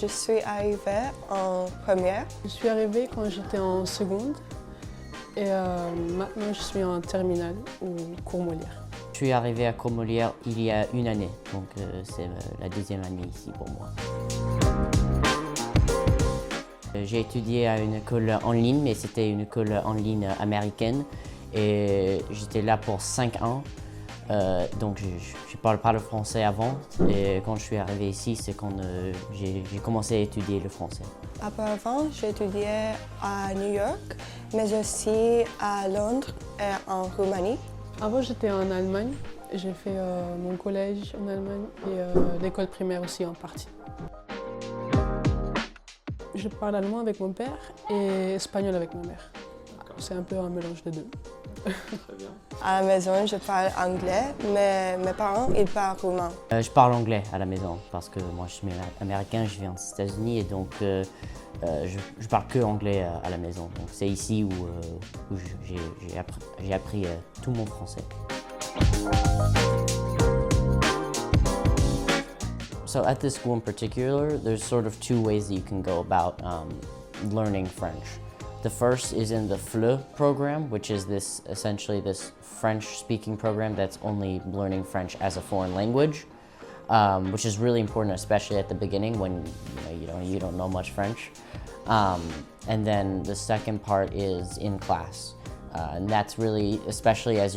Je suis arrivée en première. Je suis arrivée quand j'étais en seconde et maintenant je suis en terminale au Cours Molière. Je suis arrivée à Cours Molière il y a une année, donc c'est la deuxième année ici pour moi. J'ai étudié à une école en ligne, mais c'était une école en ligne américaine et j'étais là pour 5 ans. Donc je ne parle pas le français avant et quand je suis arrivée ici, c'est quand j'ai commencé à étudier le français. Auparavant, j'ai étudié à New York, mais aussi à Londres et en Roumanie. Avant, j'étais en Allemagne. J'ai fait mon collège en Allemagne et l'école primaire aussi en partie. Je parle allemand avec mon père et espagnol avec ma mère. C'est un peu un mélange des deux. Très bien. À la maison, je parle anglais, mais mes parents, ils parlent roumain. Je parle anglais à la maison parce que moi je suis américain, je viens des États-Unis et donc je parle que anglais à la maison. Donc c'est ici où j'ai appris tout mon français. So at this school in particular, there's sort of two ways that you can go about learning French. The first is in the FLE program, which is essentially this French-speaking program that's only learning French as a foreign language, which is really important, especially at the beginning when you don't know much French. And then the second part is in class. And that's really, especially as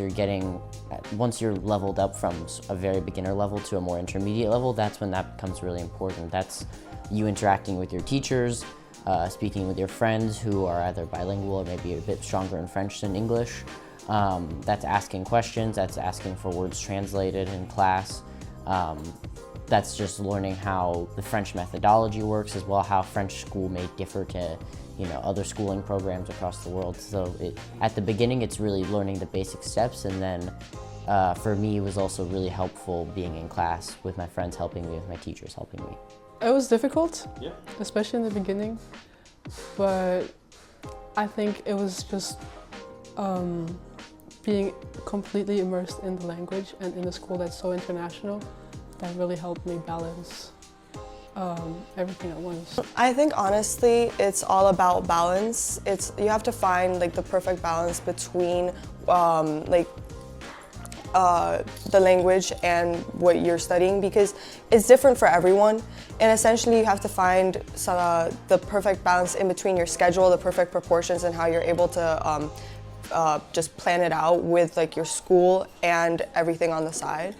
once you're leveled up from a very beginner level to a more intermediate level, that's when that becomes really important. That's you interacting with your teachers, speaking with your friends who are either bilingual or maybe a bit stronger in French than English. That's asking questions, that's asking for words translated in class. That's just learning how the French methodology works as well, how French school may differ to other schooling programs across the world. So at the beginning, it's really learning the basic steps, and then for me, it was also really helpful being in class with my friends helping me, with my teachers helping me. It was difficult, Yeah. especially in the beginning, but I think it was just being completely immersed in the language and in a school that's so international that really helped me balance everything at once. I think honestly, it's all about balance. You have to find like the perfect balance between the language and what you're studying, because it's different for everyone, and essentially you have to find the perfect balance in between your schedule, the perfect proportions, and how you're able to just plan it out with like your school and everything on the side.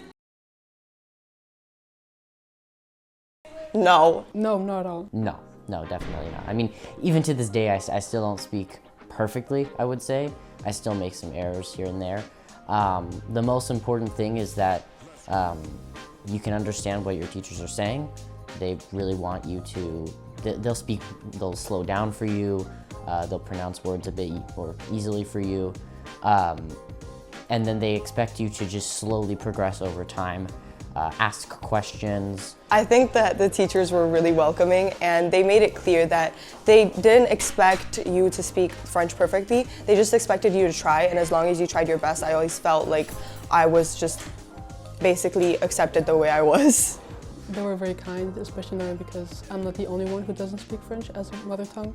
No, not at all. No, definitely not. I mean, even to this day, I still don't speak perfectly, I would say. I still make some errors here and there. The most important thing is that you can understand what your teachers are saying. They really want you to, they'll slow down for you, they'll pronounce words a bit more easily for you, and then they expect you to just slowly progress over time, ask questions. I think that the teachers were really welcoming, and they made it clear that they didn't expect you to speak French perfectly. They just expected you to try, and as long as you tried your best, I always felt like I was just basically accepted the way I was. They were very kind, especially now because I'm not the only one who doesn't speak French as a mother tongue.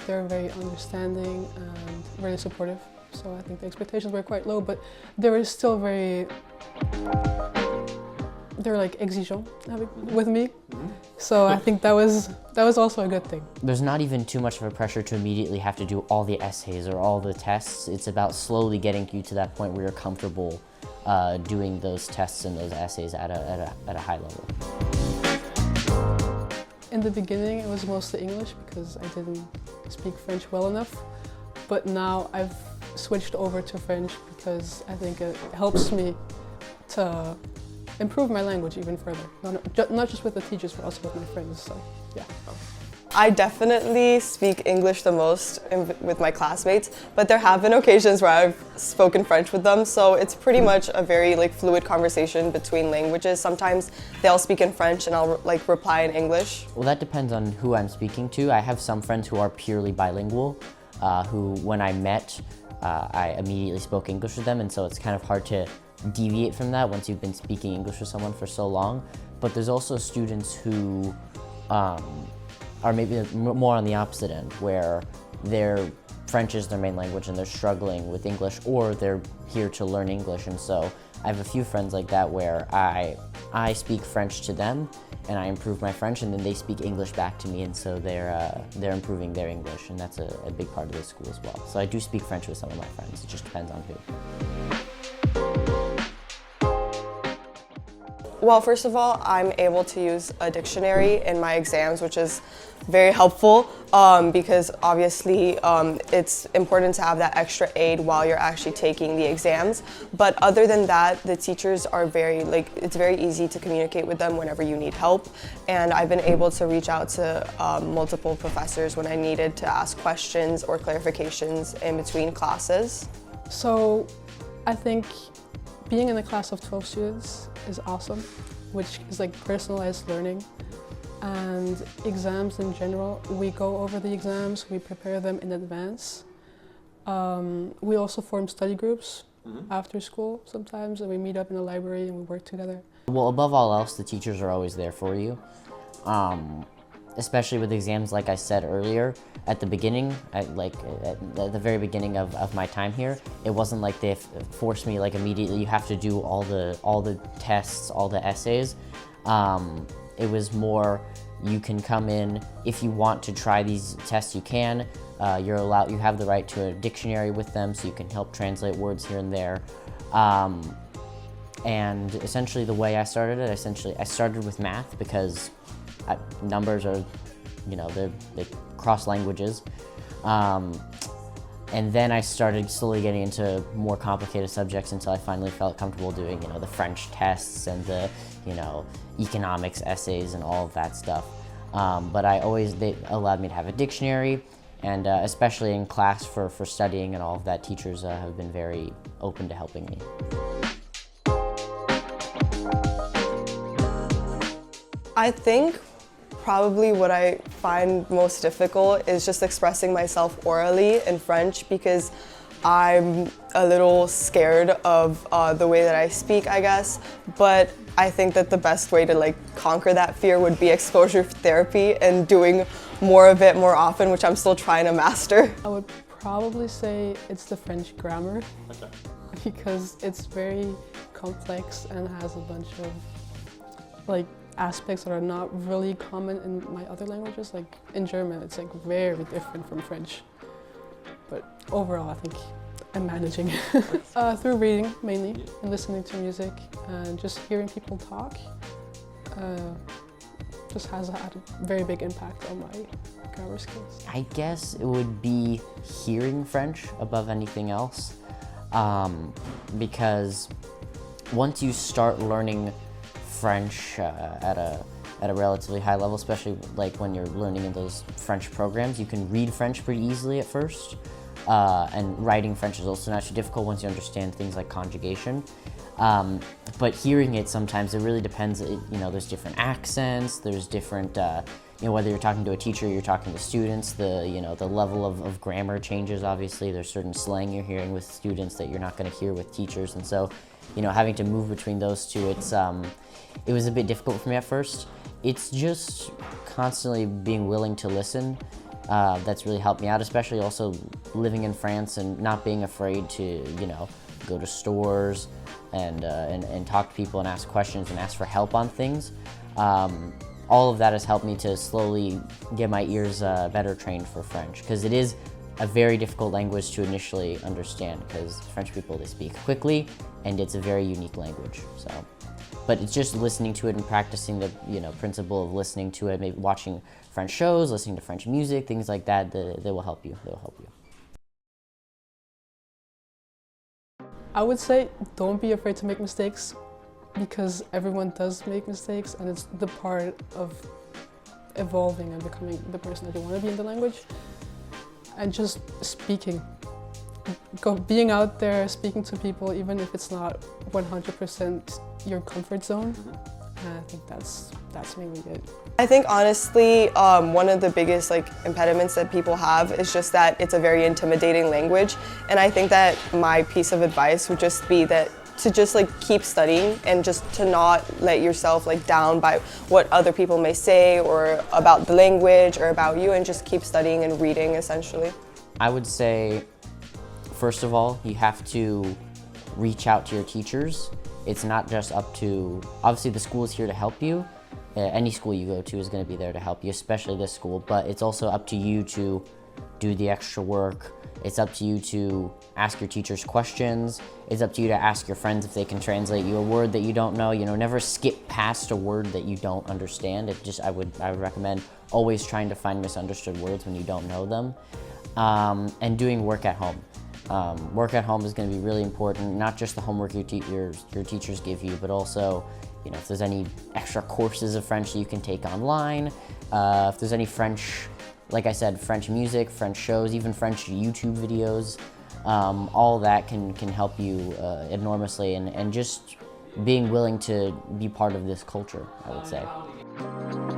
They're very understanding and very supportive, so I think the expectations were quite low, but they were still they're like exigeant with me, so I think that was also a good thing. There's not even too much of a pressure to immediately have to do all the essays or all the tests. It's about slowly getting you to that point where you're comfortable doing those tests and those essays at a high level. In the beginning, it was mostly English because I didn't speak French well enough, but now I've switched over to French because I think it helps me to improve my language even further. Not just with the teachers, but also with my friends, so yeah. I definitely speak English the most with my classmates, but there have been occasions where I've spoken French with them, so it's pretty much a very fluid conversation between languages. Sometimes they'll speak in French and I'll reply in English. Well, that depends on who I'm speaking to. I have some friends who are purely bilingual, who when I met, I immediately spoke English with them, and so it's kind of hard to deviate from that once you've been speaking English with someone for so long. But there's also students who are maybe more on the opposite end, where French is their main language and they're struggling with English, or they're here to learn English. And so I have a few friends like that where I speak French to them and I improve my French, and then they speak English back to me, and so they're improving their English, and that's a big part of the school as well. So I do speak French with some of my friends. It just depends on who. Well, first of all, I'm able to use a dictionary in my exams, which is very helpful because obviously it's important to have that extra aid while you're actually taking the exams. But other than that, the teachers are it's very easy to communicate with them whenever you need help. And I've been able to reach out to multiple professors when I needed to ask questions or clarifications in between classes. So I think being in a class of 12 students is awesome, which is like personalized learning. And exams in general, we go over the exams, we prepare them in advance. We also form study groups after school sometimes, and we meet up in the library and we work together. Well, above all else, the teachers are always there for you. Especially with exams, like I said earlier, at the beginning, at the very beginning of my time here, it wasn't like they forced me like immediately, you have to do all the tests, all the essays. It was more, you can come in, if you want to try these tests, you can. You have the right to a dictionary with them, so you can help translate words here and there. And essentially the way I started it, I started with math because numbers are, they cross languages. And then I started slowly getting into more complicated subjects until I finally felt comfortable doing, the French tests and the, economics essays and all of that stuff. But they allowed me to have a dictionary, and especially in class for studying and all of that, teachers have been very open to helping me. I think probably what I find most difficult is just expressing myself orally in French, because I'm a little scared of the way that I speak, I guess. But I think that the best way to conquer that fear would be exposure therapy and doing more of it more often, which I'm still trying to master. I would probably say it's the French grammar, because it's very complex and has a bunch of aspects that are not really common in my other languages. Like in German, it's very different from French. But overall, I think I'm managing. Through reading mainly, and listening to music, and just hearing people talk, just has had a very big impact on my grammar skills. I guess it would be hearing French above anything else, because once you start learning French at a relatively high level, especially when you're learning in those French programs, you can read French pretty easily at first, and writing French is also not too difficult once you understand things like conjugation. But hearing it, sometimes it really depends. There's different accents. There's different, whether you're talking to a teacher, you're talking to students. The level of grammar changes. Obviously, there's certain slang you're hearing with students that you're not going to hear with teachers, and so, having to move between those two, it was a bit difficult for me at first. It's just constantly being willing to listen that's really helped me out, especially also living in France and not being afraid to, go to stores and talk to people and ask questions and ask for help on things. All of that has helped me to slowly get my ears better trained for French, because it is a very difficult language to initially understand, because French people, they speak quickly and it's a very unique language. But it's just listening to it and practicing the principle of listening to it, maybe watching French shows, listening to French music, things like that. They will help you. They will help you. I would say don't be afraid to make mistakes, because everyone does make mistakes, and it's the part of evolving and becoming the person that you want to be in the language. And just speaking. Being out there, speaking to people, even if it's not 100% your comfort zone. And I think that's mainly it. I think honestly, one of the biggest impediments that people have is just that it's a very intimidating language. And I think that my piece of advice would just be that to just like keep studying and just to not let yourself like down by what other people may say or about the language or about you, and just keep studying and reading essentially. I would say, first of all, you have to reach out to your teachers. It's not just up to, obviously the school is here to help you. Any school you go to is going to be there to help you, especially this school, but it's also up to you to do the extra work. It's up to you to ask your teachers questions. It's up to you to ask your friends if they can translate you a word that you don't know. You know, never skip past a word that you don't understand. I would recommend always trying to find misunderstood words when you don't know them. And doing work at home. Work at home is going to be really important, not just the homework your teachers give you, but also, you know, if there's any extra courses of French that you can take online, if there's any French, like I said, French music, French shows, even French YouTube videos, all that can help you enormously, and just being willing to be part of this culture, I would say.